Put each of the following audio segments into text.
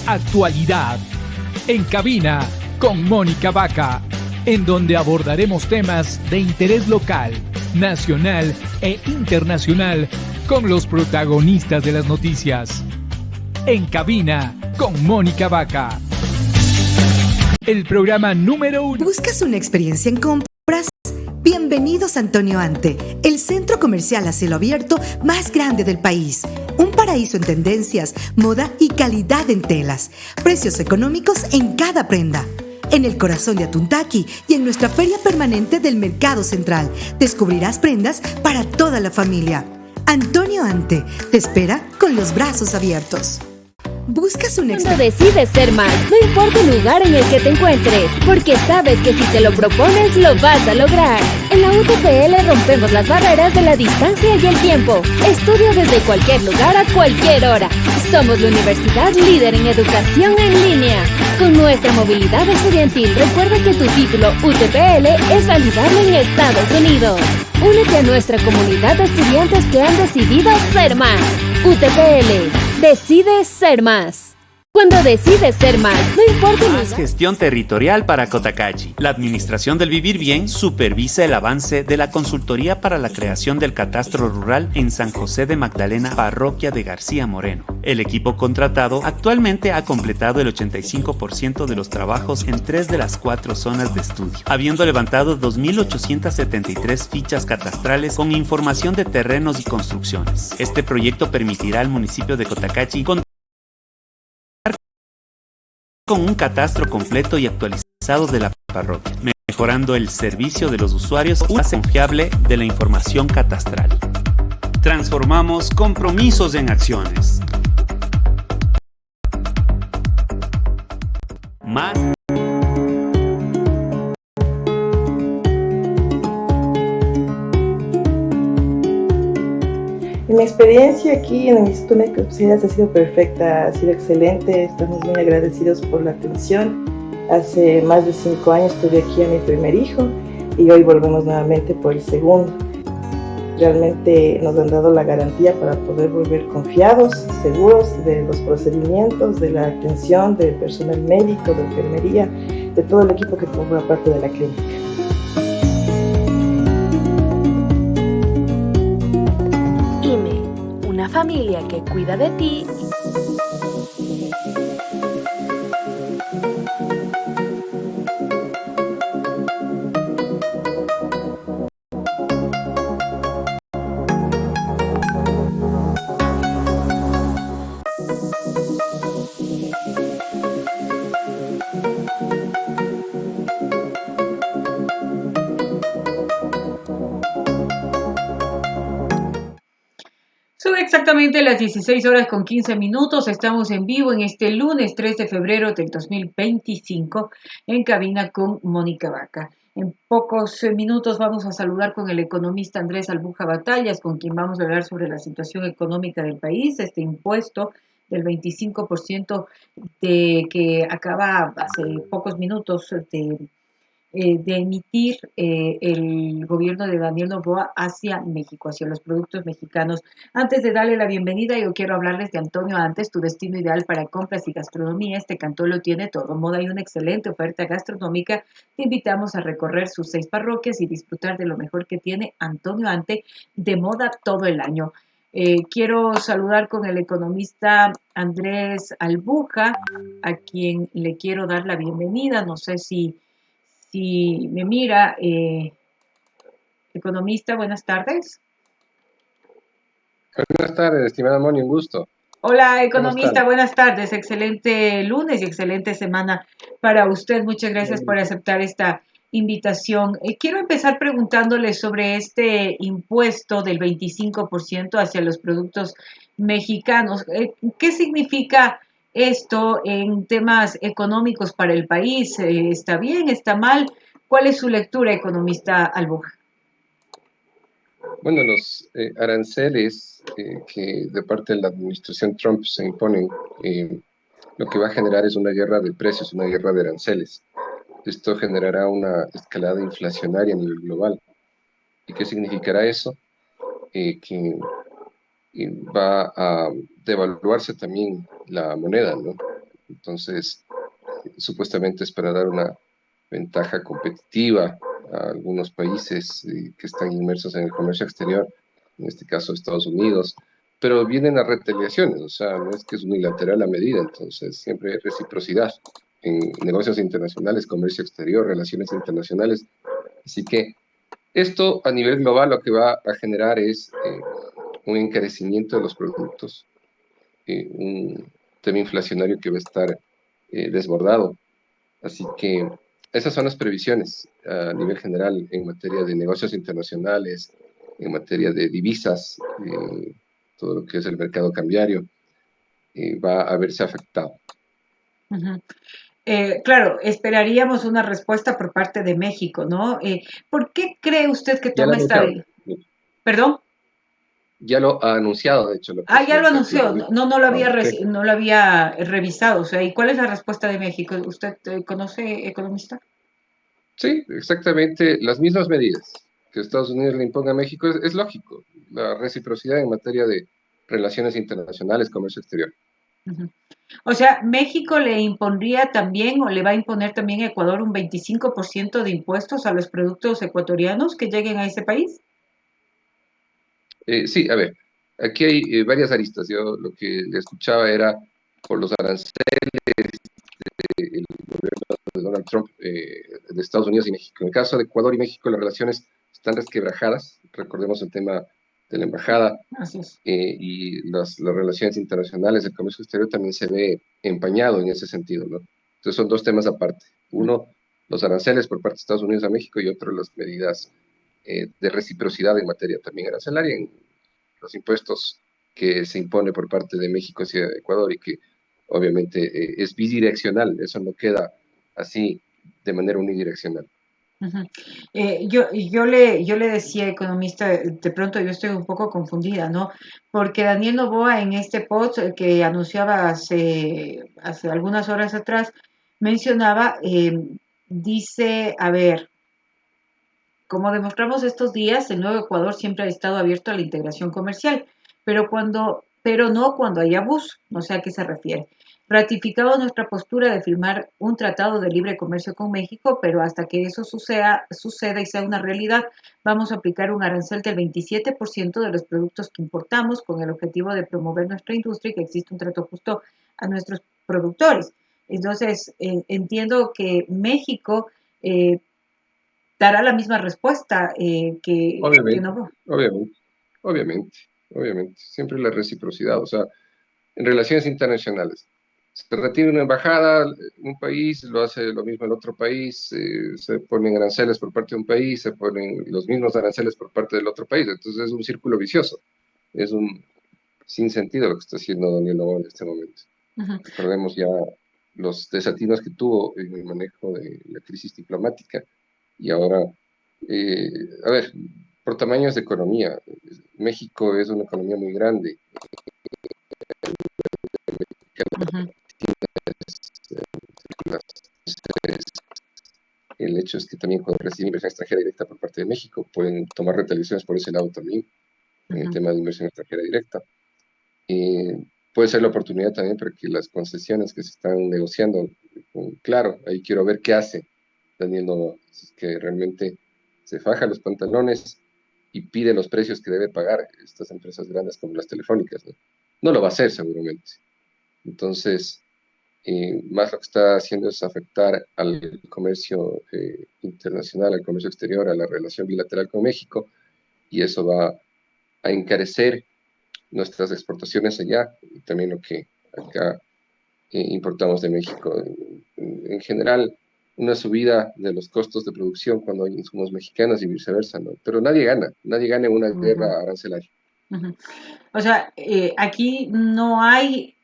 actualidad. En cabina con Mónica Vaca, en donde abordaremos temas de interés local, nacional e internacional con los protagonistas de las noticias. En cabina con Mónica Vaca. El programa número 1. ¿Buscas una experiencia en compras? Bienvenidos a Antonio Ante, el centro comercial a cielo abierto más grande del país. Un paraíso en tendencias, moda y calidad en telas. Precios económicos en cada prenda. En el corazón de Atuntaqui y en nuestra feria permanente del Mercado Central, descubrirás prendas para toda la familia. Antonio Ante te espera con los brazos abiertos. ¿Buscas un Cuando decides ser más, no importa el lugar en el que te encuentres, porque sabes que si te lo propones, lo vas a lograr. En la UTPL rompemos las barreras de la distancia y el tiempo. Estudia desde cualquier lugar a cualquier hora. Somos la universidad líder en educación en línea. Con nuestra movilidad estudiantil, recuerda que tu título UTPL es validable en Estados Unidos. Únete a nuestra comunidad de estudiantes que han decidido ser más. UTPL. Decide ser más. Cuando decides ser más, no importa el lugar. Gestión territorial para Cotacachi. La Administración del Vivir Bien supervisa el avance de la consultoría para la creación del catastro rural en San José de Magdalena, parroquia de García Moreno. El equipo contratado actualmente ha completado el 85% de los trabajos en 3 de las 4 zonas de estudio, habiendo levantado 2.873 fichas catastrales con información de terrenos y construcciones. Este proyecto permitirá al municipio de Cotacachi contar con un catastro completo y actualizado de la parroquia, mejorando el servicio de los usuarios y más confiable de la información catastral. Transformamos compromisos en acciones. Más. Mi experiencia aquí en el Instituto Médico de Especialidades ha sido perfecta, ha sido excelente, estamos muy agradecidos por la atención. Hace más de 5 años tuve aquí a mi primer hijo y hoy volvemos nuevamente por el segundo. Realmente nos han dado la garantía para poder volver confiados, seguros de los procedimientos, de la atención del personal médico, de enfermería, de todo el equipo que forma parte de la clínica. Una familia que cuida de ti. Son exactamente las 16:15. Estamos en vivo en este lunes 3 de febrero del 2025 en cabina con Mónica Vaca. En pocos minutos vamos a saludar con el economista Andrés Albuja Batallas, con quien vamos a hablar sobre la situación económica del país, este impuesto del 25% que acaba hace pocos minutos de emitir el gobierno de Daniel Noboa hacia México, hacia los productos mexicanos. Antes de darle la bienvenida, yo quiero hablarles de Antonio Antes, tu destino ideal para compras y gastronomía. Este cantón lo tiene todo, moda y una excelente oferta gastronómica. Te invitamos a recorrer sus 6 parroquias y disfrutar de lo mejor que tiene Antonio Ante, de moda todo el año. Quiero saludar con el economista Andrés Albuja, a quien le quiero dar la bienvenida. No sé si me mira, economista, buenas tardes. Buenas tardes, estimada Moni, un gusto. Hola, economista, buenas tardes. Excelente lunes y excelente semana para usted. Muchas gracias por aceptar esta invitación. Quiero empezar preguntándole sobre este impuesto del 25% hacia los productos mexicanos. ¿Qué significa esto en temas económicos para el país? ¿Está bien? ¿Está mal? ¿Cuál es su lectura, economista Albuja? Bueno, los aranceles que de parte de la administración Trump se imponen, lo que va a generar es una guerra de precios, una guerra de aranceles. Esto generará una escalada inflacionaria a nivel global. ¿Y qué significará eso? Que va a devaluarse también la moneda, ¿no? Entonces, supuestamente es para dar una ventaja competitiva a algunos países que están inmersos en el comercio exterior, en este caso Estados Unidos, pero vienen a retaliaciones, o sea, no es que es unilateral la medida, entonces siempre hay reciprocidad en negocios internacionales, comercio exterior, relaciones internacionales, así que esto a nivel global lo que va a generar es un encarecimiento de los productos, un tema inflacionario que va a estar desbordado. Así que esas son las previsiones a nivel general en materia de negocios internacionales, en materia de divisas, todo lo que es el mercado cambiario, va a verse afectado. Ujú. Claro, esperaríamos una respuesta por parte de México, ¿no? ¿Por qué cree usted que Ya lo ha toma esta... anunciado, ¿Perdón? ya lo ha anunciado, de hecho, la Ah, ya lo presidenta anunció, Claudia. no lo había, Sí, no lo había revisado, o sea, ¿y cuál es la respuesta de México? ¿Usted conoce, economista? sí, exactamente las mismas medidas que Estados Unidos le imponga a México es lógico, la reciprocidad en materia de relaciones internacionales, comercio exterior. Ujú. O sea, ¿México le impondría también o le va a imponer también a Ecuador un 25% de impuestos a los productos ecuatorianos que lleguen a ese país? Sí, a ver, aquí hay varias aristas. Yo lo que le escuchaba era por los aranceles del gobierno de Donald Trump de Estados Unidos y México. En el caso de Ecuador y México, las relaciones están resquebrajadas. Recordemos el tema de la embajada Así es. y las relaciones internacionales, el comercio exterior también se ve empañado en ese sentido, ¿no? Entonces son dos temas aparte. Uno, los aranceles por parte de Estados Unidos a México y otro, las medidas de reciprocidad en materia también arancelaria, en los impuestos que se impone por parte de México hacia Ecuador y que obviamente es bidireccional, eso no queda así de manera unidireccional. Ujú. Yo le decía, economista, de pronto yo estoy un poco confundida, ¿no? Porque Daniel Noboa en este post que anunciaba hace algunas horas atrás, mencionaba, dice, a ver, como demostramos estos días, el nuevo Ecuador siempre ha estado abierto a la integración comercial, pero no cuando hay abuso, no sé a qué se refiere. Ratificamos nuestra postura de firmar un tratado de libre comercio con México, pero hasta que eso suceda y sea una realidad, vamos a aplicar un arancel del 27% de los productos que importamos con el objetivo de promover nuestra industria y que exista un trato justo a nuestros productores. Entonces, entiendo que México dará la misma respuesta que Obviamente, no. obviamente, obviamente, obviamente, siempre la reciprocidad, o sea, en relaciones internacionales. Se retira una embajada, un país, lo hace lo mismo el otro país, se ponen aranceles por parte de un país, se ponen los mismos aranceles por parte del otro país, entonces es un círculo vicioso, es un sinsentido lo que está haciendo Daniel Noboa en este momento. Uh-huh. Recordemos ya los desatinos que tuvo en el manejo de la crisis diplomática y ahora, eh, a ver, por tamaños de economía, México es una economía muy grande, Uh-huh. el hecho es que también cuando reciben inversión extranjera directa por parte de México pueden tomar retaliaciones por ese lado también, en el tema de inversión extranjera directa. Puede ser la oportunidad también para que las concesiones que se están negociando, claro, ahí quiero ver qué hace Daniel Noboa, si es que realmente se faja los pantalones y pide los precios que debe pagar estas empresas grandes como las telefónicas, ¿no? No lo va a hacer seguramente. Entonces, más lo que está haciendo es afectar al comercio internacional, al comercio exterior, a la relación bilateral con México, y eso va a encarecer nuestras exportaciones allá y también lo que acá importamos de México. En general, una subida de los costos de producción cuando hay insumos mexicanos y viceversa, ¿no? Pero nadie gana en una Uh-huh. guerra arancelaria. Uh-huh. O sea, aquí no hay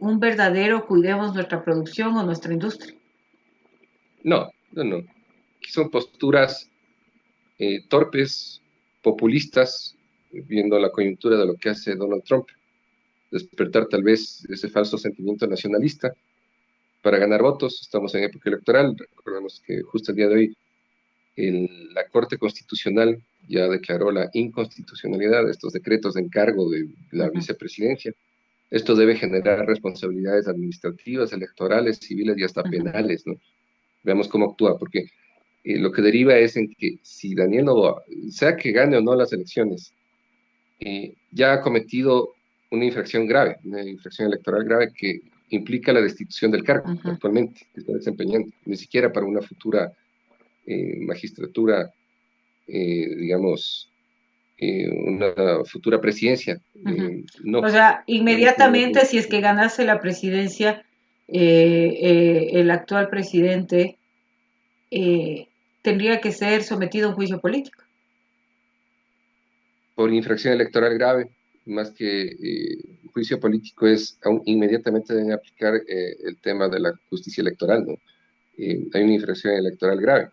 un verdadero cuidemos nuestra producción o nuestra industria. No, no, no. Aquí son posturas torpes, populistas, viendo la coyuntura de lo que hace Donald Trump, despertar tal vez ese falso sentimiento nacionalista para ganar votos. Estamos en época electoral, recordemos que justo el día de hoy la Corte Constitucional ya declaró la inconstitucionalidad de estos decretos de encargo de la Uh-huh. vicepresidencia. Esto debe generar responsabilidades administrativas, electorales, civiles y hasta penales, ¿no? Veamos cómo actúa, porque lo que deriva es en que si Daniel Noboa, sea que gane o no las elecciones, ya ha cometido una infracción grave, una infracción electoral grave que implica la destitución del cargo actualmente que está desempeñando, ni siquiera para una futura magistratura, digamos, una futura presidencia. No. O sea, inmediatamente si es que ganase la presidencia, el actual presidente tendría que ser sometido a un juicio político. Por infracción electoral grave, más que juicio político, inmediatamente deben aplicar el tema de la justicia electoral, ¿no? Hay una infracción electoral grave,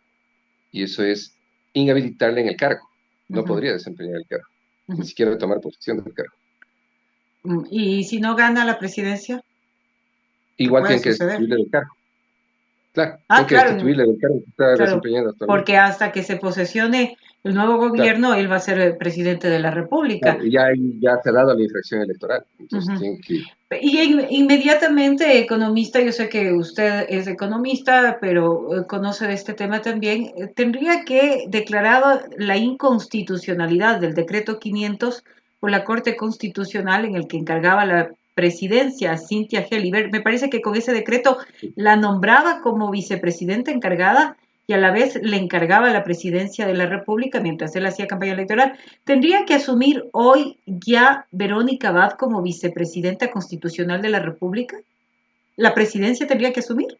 y eso es inhabilitarle en el cargo. No podría desempeñar el cargo, ni siquiera tomar posesión del cargo. ¿Y si no gana la presidencia? Igual tienen que destituirle del cargo. Claro, tienen que destituirle del cargo que está desempeñando actualmente. Porque hasta que se posesione el nuevo gobierno, él va a ser el presidente de la República. Claro, ya se ha dado la infracción electoral, entonces tienen que... Y inmediatamente, economista, yo sé que usted es economista, pero conoce de este tema también, tendría que declarar la inconstitucionalidad del decreto 500 por la Corte Constitucional en el que encargaba la presidencia Cynthia Gelibert. Me parece que con ese decreto la nombraba como vicepresidenta encargada y a la vez le encargaba la presidencia de la República mientras él hacía campaña electoral. ¿Tendría que asumir hoy ya Verónica Abad como vicepresidenta constitucional de la República? ¿La presidencia tendría que asumir?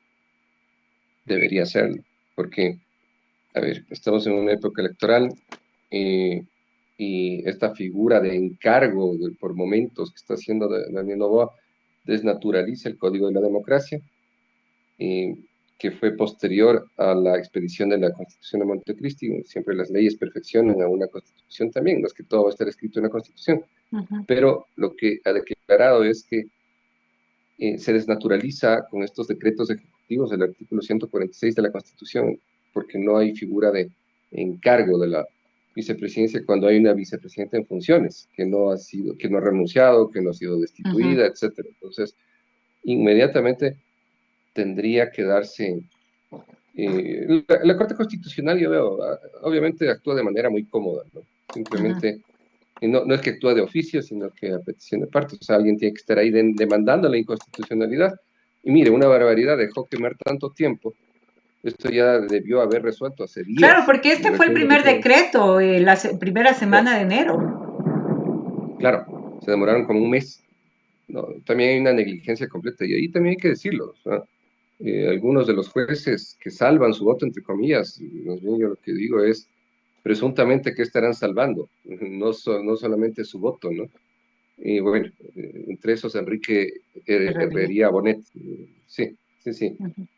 Debería hacerlo, porque, a ver, estamos en una época electoral y esta figura de encargo por momentos que está haciendo Daniel Noboa desnaturaliza el Código de la Democracia, que fue posterior a la expedición de la Constitución de Montecristi. Siempre las leyes perfeccionan a una Constitución también, no es que todo va a estar escrito en la Constitución, pero lo que ha declarado es que se desnaturaliza con estos decretos ejecutivos el artículo 146 de la Constitución, porque no hay figura de encargo de la vicepresidencia cuando hay una vicepresidenta en funciones, que no ha renunciado, que no ha sido destituida, etcétera. Entonces, inmediatamente tendría que darse... la Corte Constitucional, yo veo, obviamente actúa de manera muy cómoda, ¿no? Simplemente, no es que actúa de oficio, sino que a petición de partes. O sea, alguien tiene que estar ahí demandando la inconstitucionalidad. Y mire, una barbaridad, dejó quemar tanto tiempo. Esto ya debió haber resuelto hace días. Claro, porque este fue el primer decreto, la primera semana de enero. Claro, se demoraron como un mes. No, también hay una negligencia completa, y ahí también hay que decirlo. O sea, algunos de los jueces que salvan su voto, entre comillas, más bien yo lo que digo es presuntamente que estarán salvando, no solamente su voto, ¿no? Y bueno, entre esos Enrique Herrería Bonet, sí,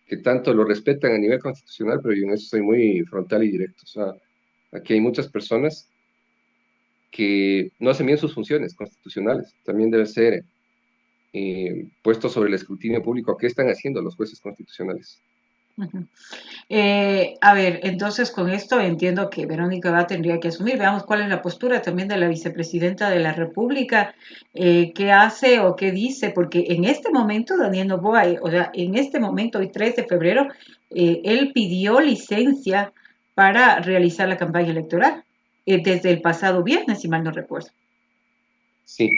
que tanto lo respetan a nivel constitucional, pero yo en eso soy muy frontal y directo. O sea, aquí hay muchas personas que no hacen bien sus funciones constitucionales, también debe ser puesto sobre el escrutinio público. ¿Qué están haciendo los jueces constitucionales? A ver, entonces con esto entiendo que Verónica Abad tendría que asumir. Veamos cuál es la postura también de la vicepresidenta de la República, qué hace o qué dice, porque en este momento Daniel Noboa, o sea, en este momento, hoy 3 de febrero, él pidió licencia para realizar la campaña electoral, desde el pasado viernes, si mal no recuerdo. Sí,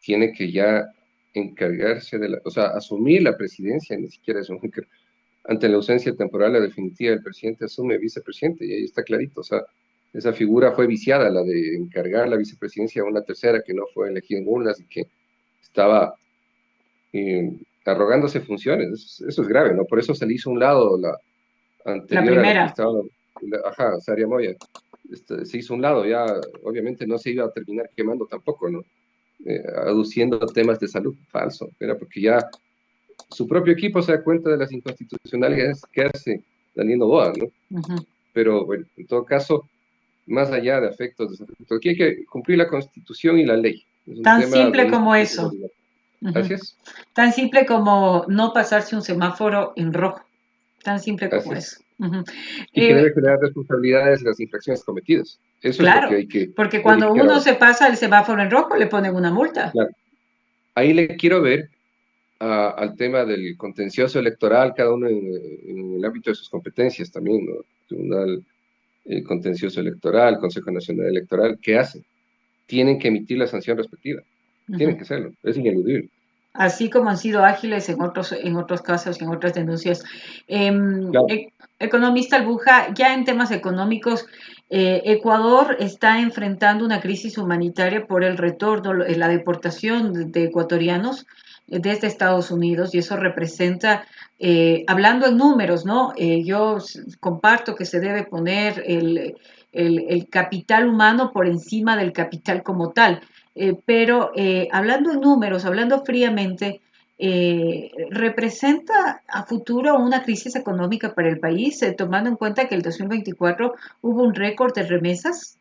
tiene que ya encargarse o sea, asumir la presidencia, ni siquiera es ante la ausencia temporal, la definitiva del presidente asume vicepresidente, y ahí está clarito. O sea, esa figura fue viciada, la de encargar la vicepresidencia a una tercera que no fue elegida en urnas y que estaba arrogándose funciones. Eso es grave, ¿no? Por eso se le hizo a un lado la anterior. La primera. A la que estaba, Saria Moya. Se hizo a un lado, ya obviamente no se iba a terminar quemando tampoco, ¿no? Aduciendo temas de salud, falso, era porque ya su propio equipo se da cuenta de las inconstitucionalidades que hace Daniel Noboa, ¿no? Pero bueno, en todo caso, más allá de afectos, desafectos, aquí hay que cumplir la Constitución y la ley. Tan simple como eso. Así es. Tan simple como no pasarse un semáforo en rojo. Tan simple como eso. Y que debe generar responsabilidades las infracciones cometidas. Eso claro, es lo que hay que... porque cuando uno se pasa el semáforo en rojo le ponen una multa. Claro. ahí le quiero ver al tema del contencioso electoral, cada uno en el ámbito de sus competencias también, ¿no? Tribunal Contencioso Electoral, Consejo Nacional Electoral, ¿qué hacen? Tienen que emitir la sanción respectiva, tienen que hacerlo, es ineludible. Así como han sido ágiles en otros casos y en otras denuncias. Claro. Economista Albuja, ya en temas económicos, Ecuador está enfrentando una crisis humanitaria por el retorno, la deportación de ecuatorianos desde Estados Unidos, y eso representa, hablando en números, ¿no? Yo comparto que se debe poner el capital humano por encima del capital como tal, pero hablando en números, hablando fríamente, ¿representa a futuro una crisis económica para el país, tomando en cuenta que el 2024 hubo un récord de remesas?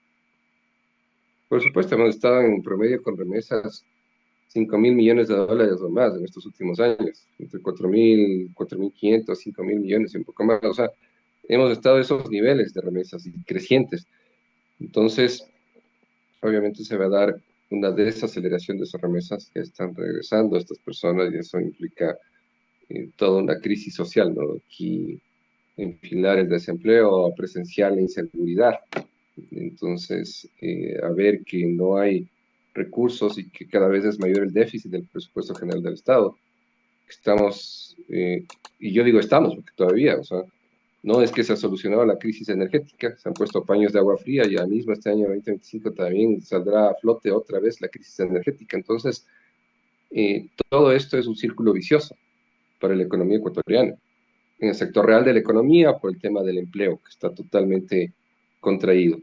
Por supuesto, hemos estado en promedio con remesas 5.000 millones de dólares o más en estos últimos años, entre 4.000, 4.500, 5.000 millones y un poco más. O sea, hemos estado a esos niveles de remesas y crecientes. Entonces, obviamente se va a dar una desaceleración de esas remesas que están regresando a estas personas y eso implica toda una crisis social, ¿no? Aquí enfilar el desempleo presencial e inseguridad. Entonces, a ver que no hay recursos y que cada vez es mayor el déficit del presupuesto general del Estado. Estamos, y yo digo estamos, porque todavía, o sea, no es que se ha solucionado la crisis energética, se han puesto paños de agua fría y ya mismo este año 2025 también saldrá a flote otra vez la crisis energética. Entonces, todo esto es un círculo vicioso para la economía ecuatoriana. En el sector real de la economía, por el tema del empleo, que está totalmente contraído.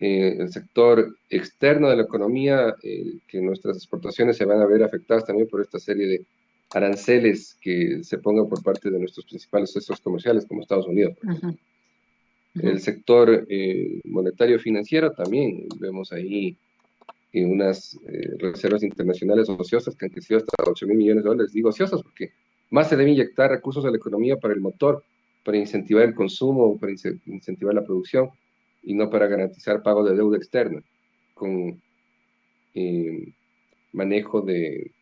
El sector externo de la economía, que nuestras exportaciones se van a ver afectadas también por esta serie de aranceles que se pongan por parte de nuestros principales socios comerciales, como Estados Unidos. El sector monetario financiero también, vemos ahí unas reservas internacionales ociosas que han crecido hasta 8.000 millones de dólares. Digo ociosas porque más se debe inyectar recursos a la economía para el motor, para incentivar el consumo, para incentivar la producción, y no para garantizar pago de deuda externa, con manejo de,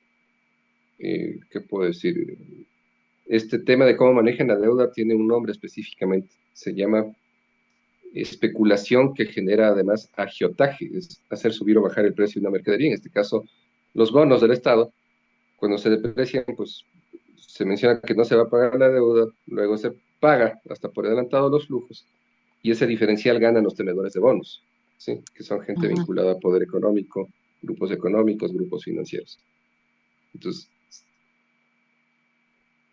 ¿qué puedo decir? Este tema de cómo manejan la deuda tiene un nombre específicamente, se llama especulación, que genera además agiotaje, es hacer subir o bajar el precio de una mercadería. En este caso, los bonos del Estado, cuando se deprecian, pues se menciona que no se va a pagar la deuda, luego se paga hasta por adelantado los flujos, y ese diferencial ganan los tenedores de bonos, ¿sí? Que son gente vinculada a poder económico, grupos económicos, grupos financieros. Entonces,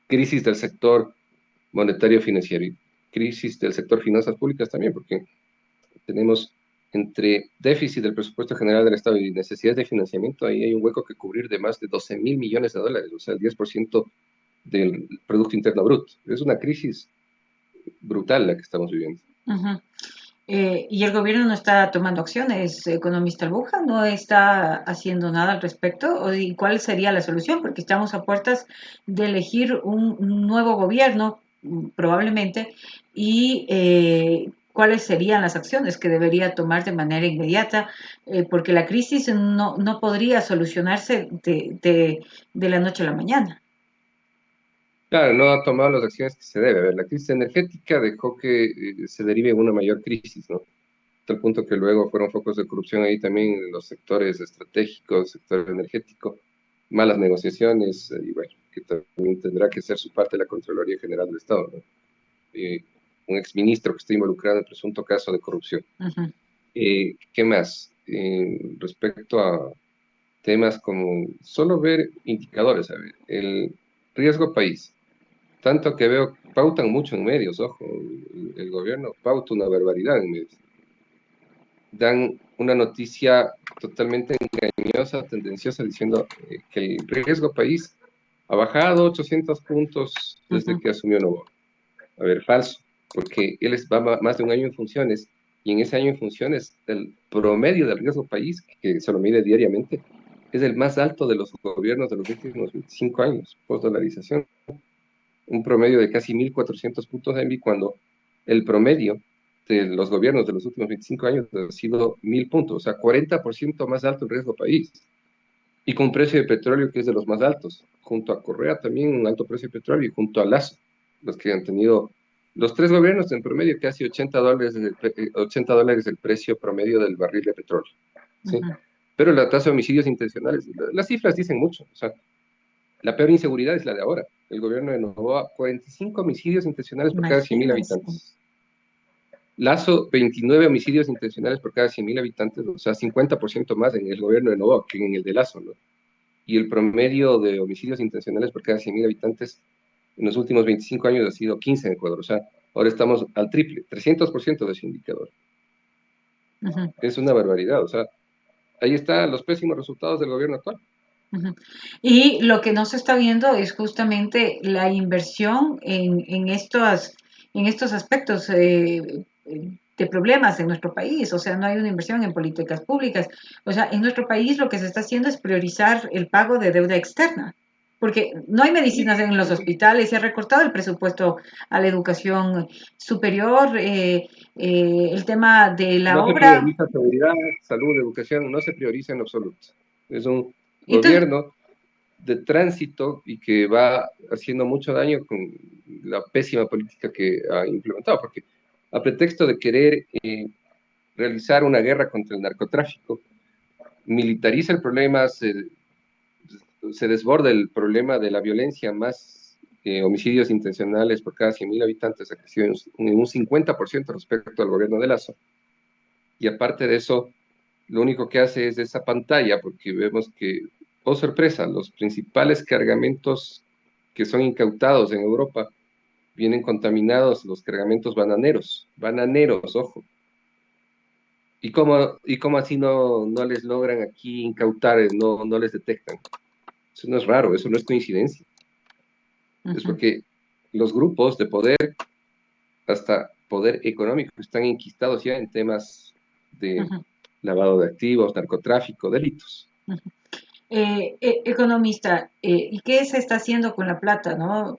crisis del sector monetario financiero y crisis del sector finanzas públicas también, porque tenemos entre déficit del presupuesto general del Estado y necesidades de financiamiento, ahí hay un hueco que cubrir de más de 12.000 millones de dólares, o sea, el 10% del Producto Interno Bruto. Es una crisis brutal la que estamos viviendo. ¿Y el gobierno no está tomando acciones, economista Albuja? ¿No está haciendo nada al respecto? ¿Y cuál sería la solución? Porque estamos a puertas de elegir un nuevo gobierno, probablemente, y cuáles serían las acciones que debería tomar de manera inmediata, porque la crisis no podría solucionarse de la noche a la mañana. Claro, no ha tomado las acciones que se debe. A ver, la crisis energética dejó que se derive en una mayor crisis, ¿no? Hasta el punto que luego fueron focos de corrupción ahí también en los sectores estratégicos, sector energético, malas negociaciones, y bueno, que también tendrá que ser su parte la Contraloría General del Estado, ¿no? Un exministro que está involucrado en presunto caso de corrupción. ¿Qué más? Respecto a temas como solo ver indicadores, a ver, el riesgo país, tanto que veo, pautan mucho en medios, ojo, el gobierno pauta una barbaridad en medios. Dan una noticia totalmente engañosa, tendenciosa, diciendo que el riesgo país ha bajado 800 puntos desde que asumió Novoa. A ver, falso, porque él va más de un año en funciones, y en ese año en funciones el promedio del riesgo país, que se lo mide diariamente, es el más alto de los gobiernos de los últimos 25 años, post-dolarización. Un promedio de casi 1.400 puntos ENVI, cuando el promedio de los gobiernos de los últimos 25 años ha sido 1.000 puntos, o sea, 40% más alto el riesgo país. y con un precio de petróleo que es de los más altos, junto a Correa también un alto precio de petróleo y junto a Lazo, los que han tenido los tres gobiernos en promedio casi $80 el precio promedio del barril de petróleo, ¿sí? Ujú. Pero la tasa de homicidios intencionales, las cifras dicen mucho, o sea, la peor inseguridad es la de ahora. El gobierno de Novoa, 45 homicidios intencionales por cada 100.000 Imagínense. habitantes. Lazo, 29 homicidios intencionales por cada 100.000 habitantes, o sea, 50% más en el gobierno de Novoa que en el de Lazo, ¿no? Y el promedio de homicidios intencionales por cada 100.000 habitantes en los últimos 25 años ha sido 15 en Ecuador, o sea, ahora estamos al triple, 300% de ese indicador. Ujú, Es una barbaridad, o sea, ahí están los pésimos resultados del gobierno actual. ujú. Y lo que no se está viendo es justamente la inversión en estos aspectos de problemas en nuestro país. O sea, no hay una inversión en políticas públicas. O sea, en nuestro país lo que se está haciendo es priorizar el pago de deuda externa. Porque no hay medicinas en los hospitales, se ha recortado el presupuesto a la educación superior, el tema de la No se obra. prioriza seguridad, salud, educación, no se prioriza en absoluto. Es un Entonces, gobierno de tránsito y que va haciendo mucho daño con la pésima política que ha implementado, porque a pretexto de querer realizar una guerra contra el narcotráfico, militariza el problema, se desborda el problema de la violencia, más homicidios intencionales por cada 100.000 habitantes, ha crecido en un 50% respecto al gobierno de Lazo. Y aparte de eso, lo único que hace es esa pantalla, porque vemos que, oh sorpresa, los principales cargamentos que son incautados en Europa vienen contaminados, los cargamentos bananeros, ojo. ¿Y cómo así no les logran aquí incautar, no les detectan? Eso no es raro, eso no es coincidencia. Es ujú, porque los grupos de poder, hasta poder económico, están enquistados ya en temas de ujú, lavado de activos, narcotráfico, delitos. ujú. Economista, ¿y qué se está haciendo con la plata, no?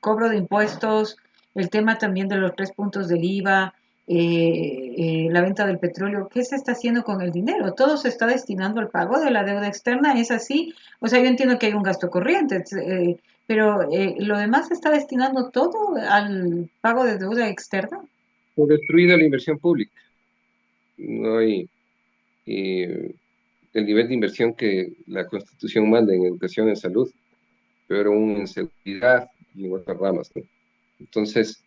Cobro de impuestos, el tema también de los 3 puntos del IVA, la venta del petróleo, ¿qué se está haciendo con el dinero? ¿Todo se está destinando al pago de la deuda externa? ¿Es así? O sea, yo entiendo que hay un gasto corriente, pero ¿lo demás se está destinando todo al pago de deuda externa? Fue destruida la inversión pública. No hay el nivel de inversión que la Constitución manda en educación, en salud, pero aún en seguridad y en otras ramas, ¿no? Entonces,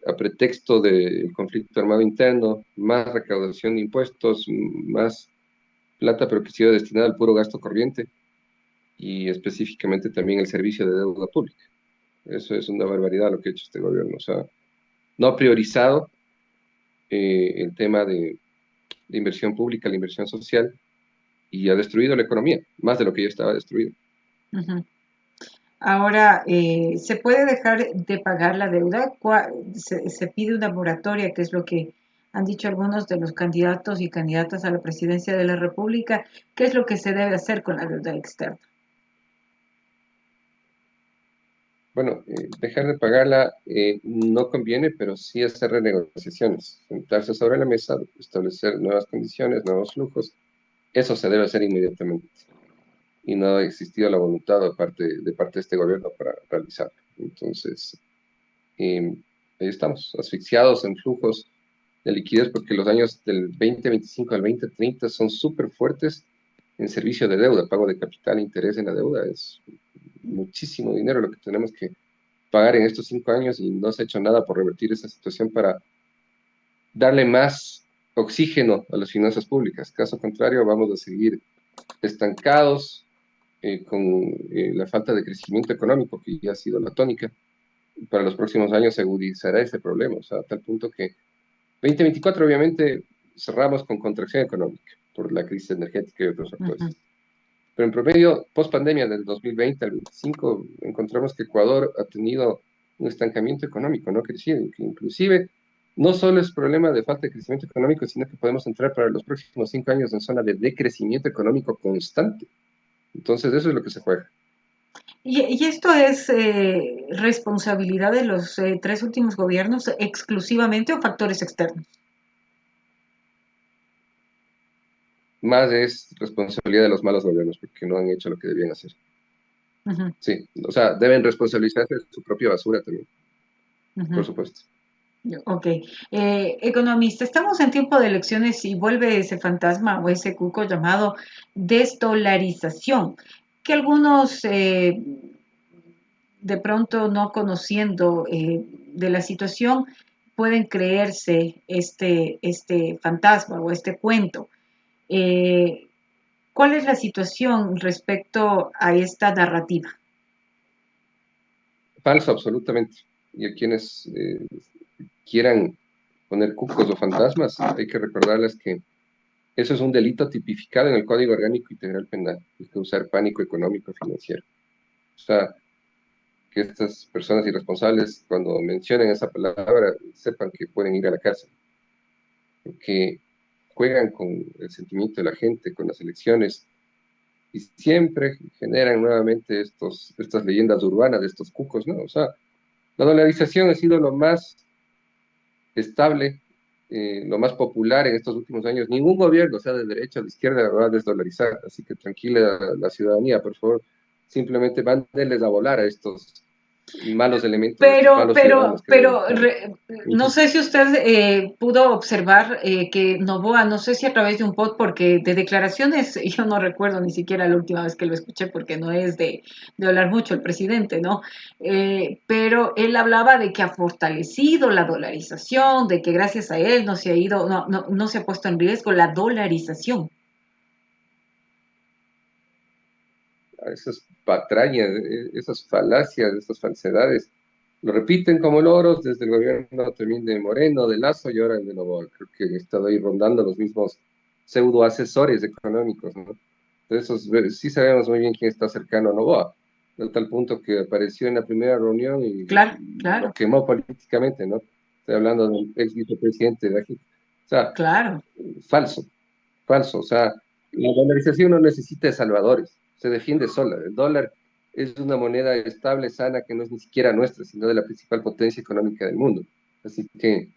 a pretexto del conflicto armado interno, más recaudación de impuestos, más plata, pero que se iba destinada al puro gasto corriente y específicamente también el servicio de deuda pública. Eso es una barbaridad lo que ha hecho este gobierno. O sea, no ha priorizado el tema de inversión pública, la inversión social, y ha destruido la economía, más de lo que ya estaba destruido. Ujú. Ahora, ¿se puede dejar de pagar la deuda? Se pide una moratoria, que es lo que han dicho algunos de los candidatos y candidatas a la presidencia de la República. ¿Qué es lo que se debe hacer con la deuda externa? Bueno, dejar de pagarla no conviene, pero sí hacer renegociaciones, sentarse sobre la mesa, establecer nuevas condiciones, nuevos flujos. Eso se debe hacer inmediatamente. Y no ha existido la voluntad de parte de este gobierno para realizarlo. Entonces, ahí estamos, asfixiados en flujos de liquidez, porque los años del 2025 al 2030 son súper fuertes en servicio de deuda, pago de capital, interés en la deuda. Es muchísimo dinero lo que tenemos que pagar en estos 5 años y no se ha hecho nada por revertir esa situación para darle más oxígeno a las finanzas públicas. Caso contrario, vamos a seguir estancados con la falta de crecimiento económico, que ya ha sido la tónica. Para los próximos años se agudizará ese problema, o sea, a tal punto que 2024 obviamente cerramos con contracción económica por la crisis energética y otros Ujú. factores. Pero en promedio, post pandemia del 2020 al 25, encontramos que Ecuador ha tenido un estancamiento económico, no ha crecido, que inclusive no solo es problema de falta de crecimiento económico, sino que podemos entrar para los próximos 5 años en zona de decrecimiento económico constante. Entonces, eso es lo que se juega. Y esto es responsabilidad de los 3 últimos gobiernos exclusivamente o factores externos? más es responsabilidad de los malos gobiernos porque no han hecho lo que debían hacer. Ujú, Sí, o sea, deben responsabilizarse de su propia basura también, por ujú. supuesto. Ok. Economista, estamos en tiempo de elecciones y vuelve ese fantasma o ese cuco llamado desdolarización, que algunos de pronto no conociendo de la situación pueden creerse este fantasma o este cuento. Eh, ¿Cuál es la situación respecto a esta narrativa? Falso, absolutamente. Y a quienes quieran poner cucos o fantasmas, hay que recordarles que eso es un delito tipificado en el Código Orgánico Integral Penal, es causar pánico económico financiero. O sea, que estas personas irresponsables, cuando mencionen esa palabra, sepan que pueden ir a la cárcel, porque juegan con el sentimiento de la gente, con las elecciones, y siempre generan nuevamente estas leyendas urbanas de estos cucos, ¿no? O sea, la dolarización ha sido lo más estable, lo más popular en estos últimos años. Ningún gobierno, sea de derecha o de izquierda, va a desdolarizar, así que tranquila la ciudadanía, por favor. Simplemente mándenles a volar a estos malos elementos, a estos malos ciudadanos que deben estar. No Ujú. sé si usted pudo observar que Novoa, no sé si a través de un pod, porque de declaraciones yo no recuerdo ni siquiera la última vez que lo escuché, porque no es de hablar mucho el presidente, ¿no? Pero él hablaba de que ha fortalecido la dolarización, de que gracias a él no se ha ido, no se ha puesto en riesgo la dolarización. Esas patrañas, esas falacias, esas falsedades, lo repiten como loros desde el gobierno también de Moreno, de Lazo y ahora el de Novoa. Creo que han estado ahí rondando los mismos pseudo asesores económicos, ¿no? Entonces, sí sabemos muy bien quién está cercano a Novoa, de tal punto que apareció en la primera reunión Claro, y lo claro, quemó políticamente, ¿no? Estoy hablando del ex vicepresidente de aquí. O sea, claro. falso, falso. O sea, la dolarización no necesita de salvadores, se defiende sola. El dólar es una moneda estable, sana, que no es ni siquiera nuestra, sino de la principal potencia económica del mundo. Así que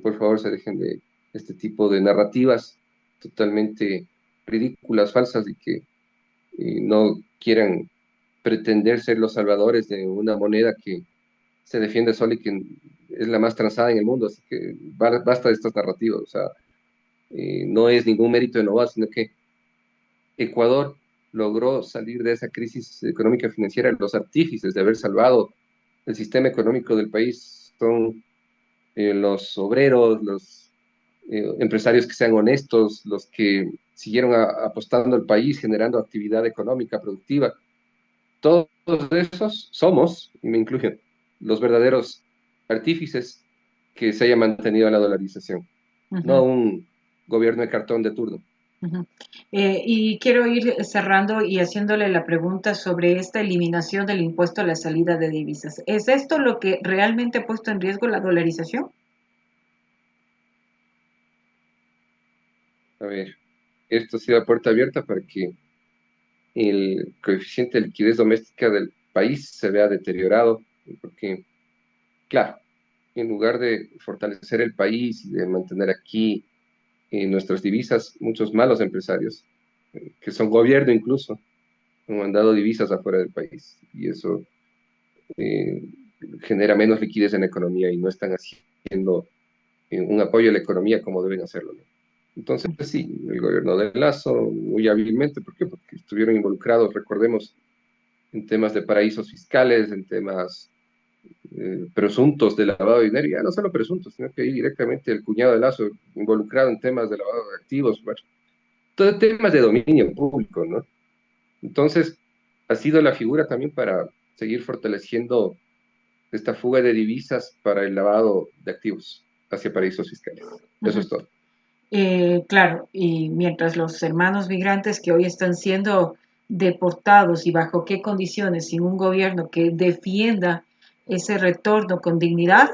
por favor se dejen de este tipo de narrativas totalmente ridículas, falsas y que no quieran pretender ser los salvadores de una moneda que se defiende sola y que es la más transada en el mundo. Así que basta de estas narrativas. O sea, no es ningún mérito de Nova, sino que Ecuador logró salir de esa crisis económica financiera. Los artífices de haber salvado el sistema económico del país son los obreros, los empresarios que sean honestos, los que siguieron apostando al país, generando actividad económica productiva. Todos esos somos, y me incluyo, los verdaderos artífices que se haya mantenido la dolarización, no Ujú. un gobierno de cartón de turno. Ujú. Y quiero ir cerrando y haciéndole la pregunta sobre esta eliminación del impuesto a la salida de divisas. ¿Es esto lo que realmente ha puesto en riesgo la dolarización? A ver, esto ha sido a puerta abierta para que el coeficiente de liquidez doméstica del país se vea deteriorado, porque, claro, en lugar de fortalecer el país y de mantener aquí nuestras divisas, muchos malos empresarios, que son gobierno incluso, han mandado divisas afuera del país y eso eh, genera menos liquidez en la economía y no están haciendo un apoyo a la economía como deben hacerlo, ¿no? Entonces, sí, el gobierno de Lazo, muy hábilmente, ¿por qué? Porque estuvieron involucrados, recordemos, en temas de paraísos fiscales, en temas presuntos de lavado de dinero, ya no solo presuntos, sino que ahí directamente el cuñado de Lazo involucrado en temas de lavado de activos, bueno, todo temas de dominio público, ¿no? Entonces, ha sido la figura también para seguir fortaleciendo esta fuga de divisas para el lavado de activos hacia paraísos fiscales. Eso Ujú. es todo. Claro, y mientras los hermanos migrantes que hoy están siendo deportados y bajo qué condiciones, sin un gobierno que defienda ese retorno con dignidad,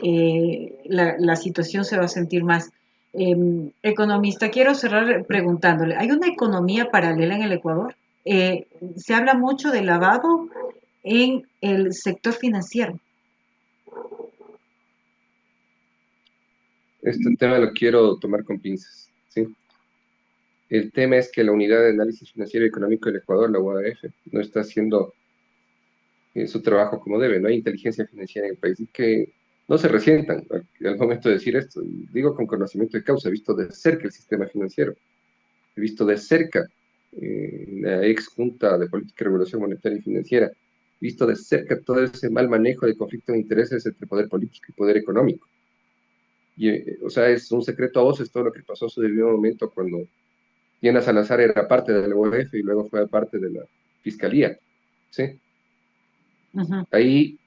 la situación se va a sentir más. Economista, quiero cerrar preguntándole, ¿hay una economía paralela en el Ecuador? Se habla mucho de lavado en el sector financiero. Este tema lo quiero tomar con pinzas, ¿sí? El tema es que la Unidad de Análisis Financiero y Económico del Ecuador, la UAF, no está haciendo su trabajo como debe. No hay inteligencia financiera en el país y que no se resientan al momento de decir esto. Y digo con conocimiento de causa, he visto de cerca el sistema financiero, he visto de cerca la ex Junta de Política y Regulación Monetaria y Financiera, he visto de cerca todo ese mal manejo de conflicto de intereses entre poder político y poder económico. Y, o sea, es un secreto a voces todo lo que pasó en su debido momento cuando Diana Salazar era parte de la UEF y luego fue parte de la Fiscalía, ¿sí? Ahí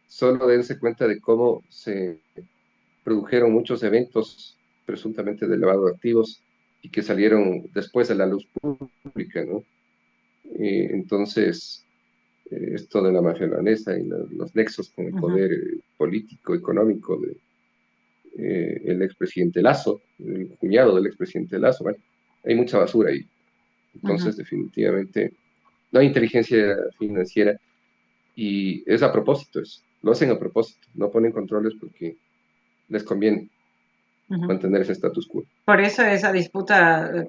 solo dense cuenta de cómo se produjeron muchos eventos presuntamente de lavado de activos y que salieron después a la luz pública, ¿no? Entonces, esto de la mafia holandesa y los nexos con el poder político, económico de el expresidente Lasso, el cuñado del expresidente Lasso, bueno, hay mucha basura ahí. Entonces, definitivamente, no hay inteligencia financiera y es a propósito eso. Lo hacen a propósito, no ponen controles porque les conviene mantener ese status quo. Por eso esa disputa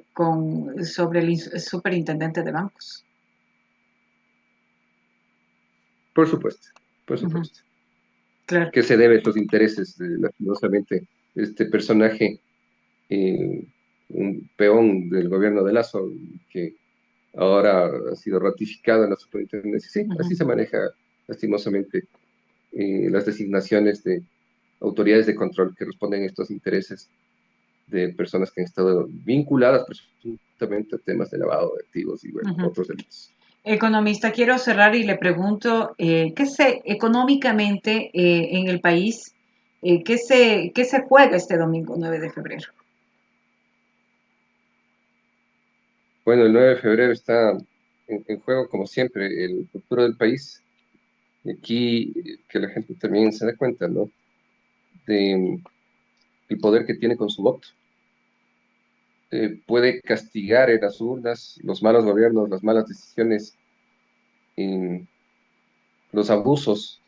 sobre el superintendente de bancos. Por supuesto, por supuesto. Claro. ¿Qué se debe a estos intereses? Lastimosamente, este personaje, un peón del gobierno de Lasso, que ahora ha sido ratificado en la superintendencia. Sí, así se maneja lastimosamente las designaciones de autoridades de control que responden a estos intereses de personas que han estado vinculadas presuntamente a temas de lavado de activos y bueno, otros delitos. Economista, quiero cerrar y le pregunto, ¿qué se económicamente en el país, qué se juega este domingo 9 de febrero? Bueno, el 9 de febrero está en juego, como siempre, el futuro del país. Y aquí que la gente también se da cuenta, ¿no? De el poder que tiene con su voto. Puede castigar en las urnas los malos gobiernos, las malas decisiones, los abusos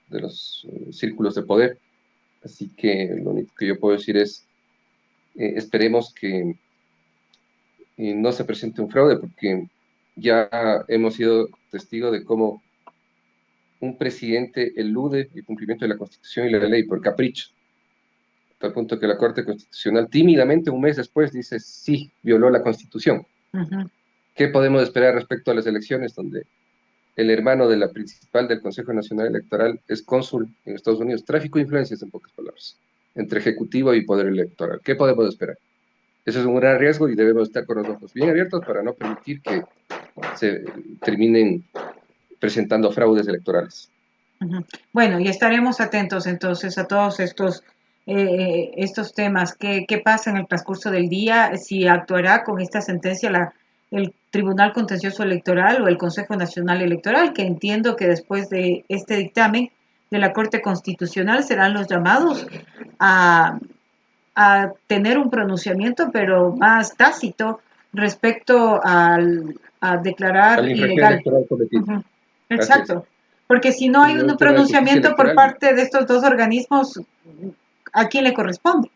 de los círculos de poder. Así que lo único que yo puedo decir es, esperemos que no se presente un fraude, porque ya hemos sido testigos de cómo un presidente elude el cumplimiento de la Constitución y la ley por capricho, hasta el punto que la Corte Constitucional tímidamente un mes después dice, sí, violó la Constitución. ¿Qué podemos esperar respecto a las elecciones donde el hermano de la principal del Consejo Nacional Electoral es cónsul en Estados Unidos? Tráfico de influencias, en pocas palabras, entre ejecutivo y poder electoral. ¿Qué podemos esperar? Eso es un gran riesgo y debemos estar con los ojos bien abiertos para no permitir que se terminen presentando fraudes electorales. Bueno, y estaremos atentos entonces a todos estos temas. ¿Qué pasa en el transcurso del día? Si actuará con esta sentencia el Tribunal Contencioso Electoral o el Consejo Nacional Electoral, que entiendo que después de este dictamen de la Corte Constitucional serán los llamados a tener un pronunciamiento, pero más tácito respecto a declarar ilegal. Exacto. Porque si no hay un pronunciamiento por parte de estos dos organismos, ¿a quién le corresponde?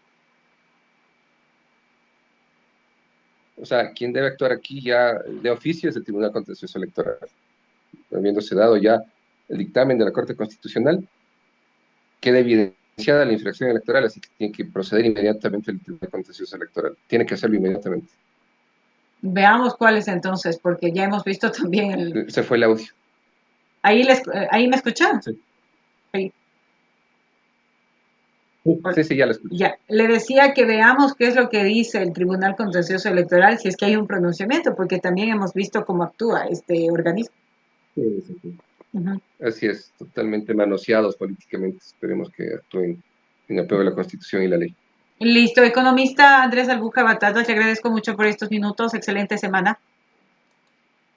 O sea, quien debe actuar aquí ya de oficio es el Tribunal Contencioso Electoral. Habiéndose dado ya el dictamen de la Corte Constitucional, queda evidenciada la infracción electoral, así que tiene que proceder inmediatamente el Tribunal Contencioso Electoral. Tiene que hacerlo inmediatamente. Veamos cuáles entonces, porque ya hemos visto también Se fue el audio. ¿Ahí me escuchan? Sí. Ahí. Sí, ya lo escuché. Ya, le decía que veamos qué es lo que dice el Tribunal Contencioso Electoral, si es que hay un pronunciamiento, porque también hemos visto cómo actúa este organismo. Sí. Así es, totalmente manoseados políticamente. Esperemos que actúen en apego a la Constitución y la ley. Listo, economista Andrés Albuja Batatas, le agradezco mucho por estos minutos. Excelente semana.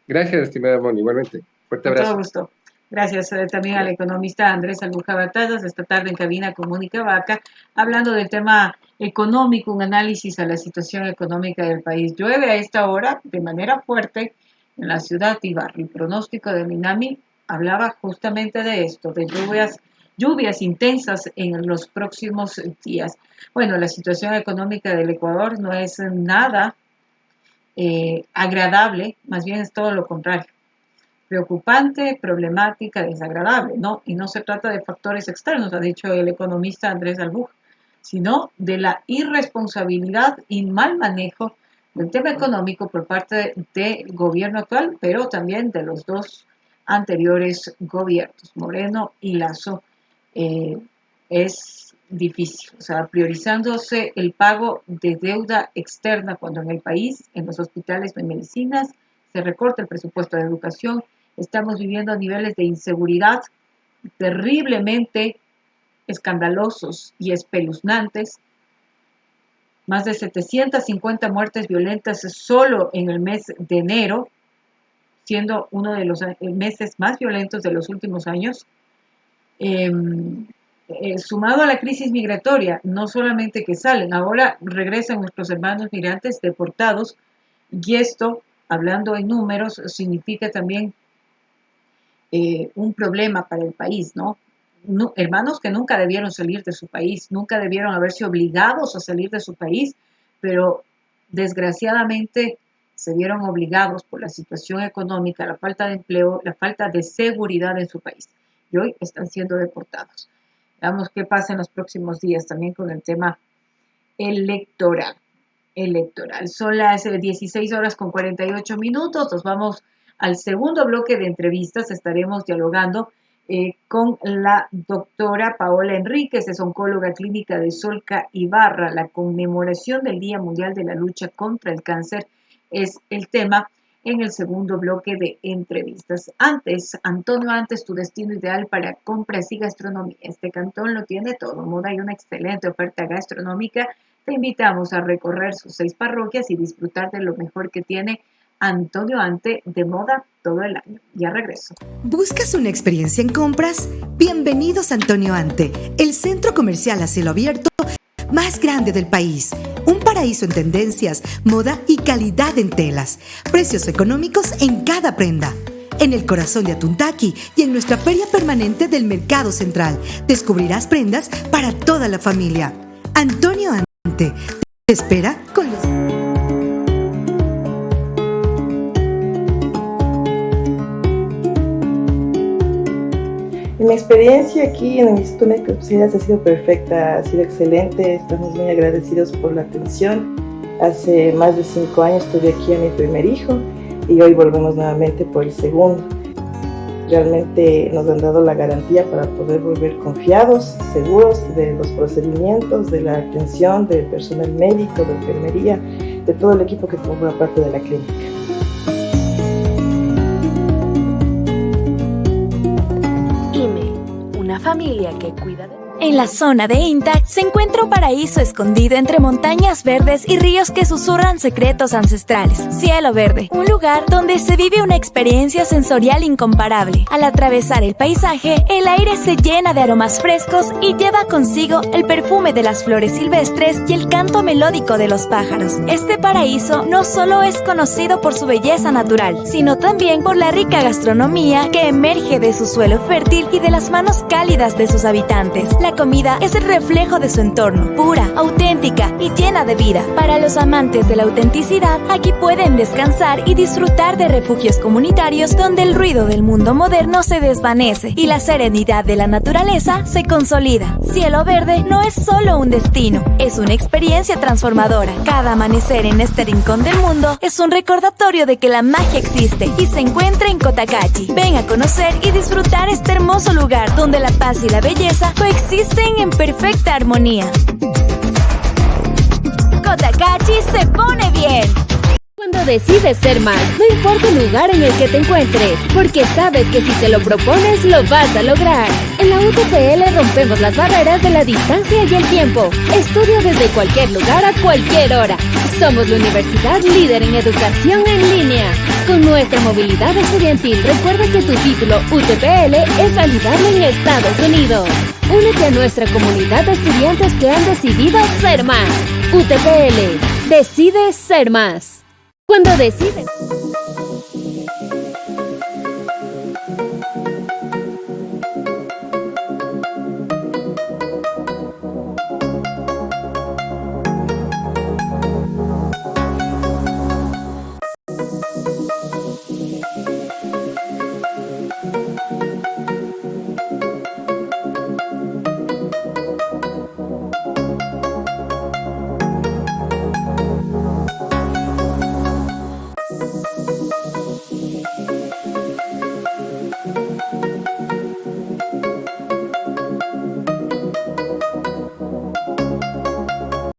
Gracias, estimada Moni, igualmente. Fuerte abrazo. Con todo gusto. Gracias también al economista Andrés Albuja Batatas, esta tarde en cabina con Mónica Vaca, hablando del tema económico, un análisis a la situación económica del país. Llueve a esta hora de manera fuerte en la ciudad de Ibarra. El pronóstico de Minami hablaba justamente de esto, de lluvias intensas en los próximos días. Bueno, la situación económica del Ecuador no es nada agradable, más bien es todo lo contrario. Preocupante, problemática, desagradable, ¿no? Y no se trata de factores externos, ha dicho el economista Andrés Albuja, sino de la irresponsabilidad y mal manejo del tema económico por parte del gobierno actual, pero también de los dos anteriores gobiernos, Moreno y Lasso. Es difícil, o sea, priorizándose el pago de deuda externa cuando en el país, en los hospitales no hay medicinas, se recorta el presupuesto de educación, estamos viviendo niveles de inseguridad terriblemente escandalosos y espeluznantes, más de 750 muertes violentas solo en el mes de enero, siendo uno de los meses más violentos de los últimos años. Sumado a la crisis migratoria, no solamente que salen, ahora regresan nuestros hermanos migrantes deportados, y esto, hablando en números, significa también un problema para el país, ¿no? Hermanos que nunca debieron salir de su país, nunca debieron haberse obligados a salir de su país, pero desgraciadamente se vieron obligados por la situación económica, la falta de empleo, la falta de seguridad en su país, y hoy están siendo deportados. Veamos qué pasa en los próximos días también con el tema electoral. Son las 16 horas con 48 minutos. Nos vamos al segundo bloque de entrevistas. Estaremos dialogando con la doctora Paola Enríquez, es oncóloga clínica de Solca Ibarra. La conmemoración del Día Mundial de la Lucha contra el Cáncer es el tema en el segundo bloque de entrevistas. Antes, Antonio Antes, tu destino ideal para compras y gastronomía. Este cantón lo tiene todo, moda y una excelente oferta gastronómica. Te invitamos a recorrer sus 6 parroquias y disfrutar de lo mejor que tiene Antonio Ante de moda todo el año. Ya regreso. ¿Buscas una experiencia en compras? Bienvenidos a Antonio Ante, el centro comercial a cielo abierto más grande del país. Un paraíso en tendencias, moda y calidad en telas. Precios económicos en cada prenda. En el corazón de Atuntaqui y en nuestra feria permanente del Mercado Central, descubrirás prendas para toda la familia. Antonio Ante te espera con los... Mi experiencia aquí en el Instituto Médico de Especialidades ha sido perfecta, ha sido excelente, estamos muy agradecidos por la atención. Hace más de 5 años tuve aquí a mi primer hijo y hoy volvemos nuevamente por el segundo. Realmente nos han dado la garantía para poder volver confiados, seguros de los procedimientos, de la atención del personal médico, de enfermería, de todo el equipo que forma parte de la clínica. Una familia que cuida de... En la zona de Intac se encuentra un paraíso escondido entre montañas verdes y ríos que susurran secretos ancestrales. Cielo Verde, un lugar donde se vive una experiencia sensorial incomparable. Al atravesar el paisaje, el aire se llena de aromas frescos y lleva consigo el perfume de las flores silvestres y el canto melódico de los pájaros. Este paraíso no solo es conocido por su belleza natural, sino también por la rica gastronomía que emerge de su suelo fértil y de las manos cálidas de sus habitantes. La comida es el reflejo de su entorno, pura, auténtica y llena de vida. Para los amantes de la autenticidad, aquí pueden descansar y disfrutar de refugios comunitarios donde el ruido del mundo moderno se desvanece y la serenidad de la naturaleza se consolida. Cielo Verde no es solo un destino, es una experiencia transformadora. Cada amanecer en este rincón del mundo es un recordatorio de que la magia existe y se encuentra en Cotacachi. Ven a conocer y disfrutar este hermoso lugar donde la paz y la belleza coexisten en perfecta armonía. Cotacachi se pone bien. Cuando decides ser más, no importa el lugar en el que te encuentres, porque sabes que si te lo propones, lo vas a lograr. En la UTPL rompemos las barreras de la distancia y el tiempo. Estudia desde cualquier lugar a cualquier hora. Somos la universidad líder en educación en línea. Con nuestra movilidad estudiantil, recuerda que tu título UTPL es validable en Estados Unidos. Únete a nuestra comunidad de estudiantes que han decidido ser más. UTPL, decide ser más. Cuando decides.